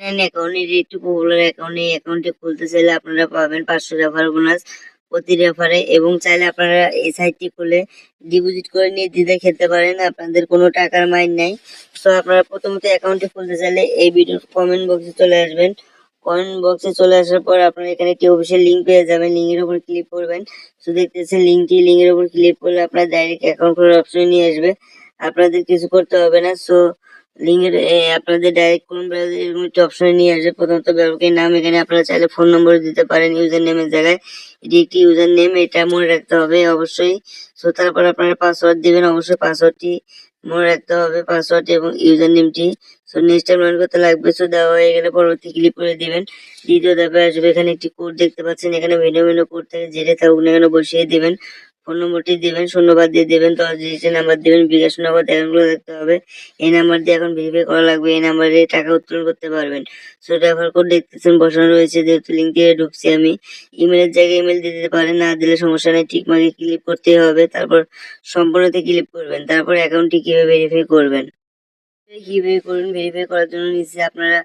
Account একটু popular account, এই অ্যাকাউন্টে খুলতে চাইলে আপনারা পাবেন 500 রেফার বোনাস প্রতি রেফারে, এবং চাইলে আপনারা এই সাইটটি খুলে ডিপোজিট করে নিয়ে দিতে খেতে পারেন, আপনাদের কোনো টাকার মাইন নাই। সো আপনারা প্রথমত অ্যাকাউন্টটি খুলতে চাইলে এই ভিডিওর কমেন্ট বক্সে চলে আসবেন। কমেন্ট বক্সে চলে আসার পর আপনারা এখানে একটি অফিসিয়াল লিঙ্ক পেয়ে যাবেন, লিঙ্কের উপর ক্লিক করবেন। সো দেখতেছেন লিঙ্কের উপর ক্লিক করলে আপনার ডাইরেক্ট অ্যাকাউন্ট খোলার অপশন নিয়ে আসবে, আপনাদের কিছু করতে হবে না। সো লিঙ্কের আপনাদের ডাইরেক্ট কোন ব্রাউজার এরকম একটা অপশন নিয়ে আসবে। প্রথমত ব্যবহারকারীর নাম, এখানে আপনারা চাইলে ফোন নম্বর দিতে পারেন ইউজার নেমের জায়গায়, এটি একটি ইউজার নেম, এটা মনে রাখতে হবে অবশ্যই। সো তারপর আপনারা পাসওয়ার্ড দিবেন, অবশ্যই পাসওয়ার্ডটি মনে রাখতে হবে, পাসওয়ার্ড এবং ইউজার নেমটি। সো নেক্সট মনে করতে লাগবে। সো দেওয়া হয়ে গেলে পরবর্তী ক্লিক করে দিবেন। দ্বিতীয় ধাপে আসবে, এখানে একটি কোড দেখতে পাচ্ছেন, এখানে ভিন্ন ভিন্ন কোড থেকে যেটা থাকুক না কেন বসিয়ে দিবেন। ফোন নম্বরটি দিবেন, শূন্যবাদ দিয়ে দিবেন, তো রেজিস্ট্রেশন নাম্বার দিবেন, বিকাশ নগদ অ্যাকাউন্টগুলো দেখতে হবে। এই নাম্বার দিয়ে এখন ভেরিফাই করা লাগবে, এই নাম্বারে টাকা উত্তোলন করতে পারবেন। সো রেফার কোড দেখতেছেন বসানো রয়েছে, যেহেতু লিঙ্ক দিয়ে ঢুকছি আমি। ইমেলের জায়গায় ইমেল দিতে পারেন, না দিলে সমস্যা নেই, ঠিক মাকে ক্লিক করতে হবে, তারপর সম্পূর্ণতে ক্লিক করবেন। তারপর অ্যাকাউন্টটি কিভাবে ভেরিফাই করবেন, ভেরিফাই করার জন্য নিচে আপনারা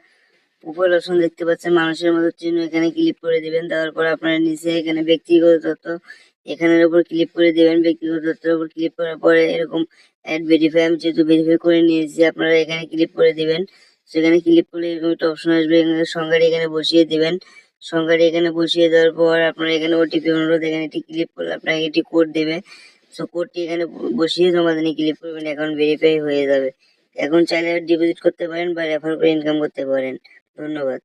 প্রোফাইল অপশন দেখতে পাচ্ছেন, মানুষের মতো চিহ্ন, এখানে ক্লিক করে দিবেন। দেওয়ার পর আপনারা নিচে এখানে ব্যক্তিগত তথ্য, এখানের উপর ক্লিক করে দিবেন। ব্যক্তিগত তথ্যের উপর ক্লিক করার পরে এরকম অ্যাড ভেরিফাই, আমি যেহেতু ভেরিফাই করে নিয়েছি, আপনারা এখানে ক্লিক করে দিবেন। সেখানে ক্লিক করলে এরকম একটা অপশন আসবে, এখানে সংখ্যাটি এখানে বসিয়ে দিবেন। সংখ্যাটি এখানে বসিয়ে দেওয়ার পর আপনারা এখানে ওটিপি অনুরোধ, এখানে এটি ক্লিক করলে আপনাকে এটি কোড দেবে। সো কোডটি এখানে বসিয়ে জমা দিনে ক্লিক করবেন, অ্যাকাউন্ট ভেরিফাই হয়ে যাবে। এখন চাইলে ডিপোজিট করতে পারেন বা রেফার করে ইনকাম করতে পারেন। ধন্যবাদ।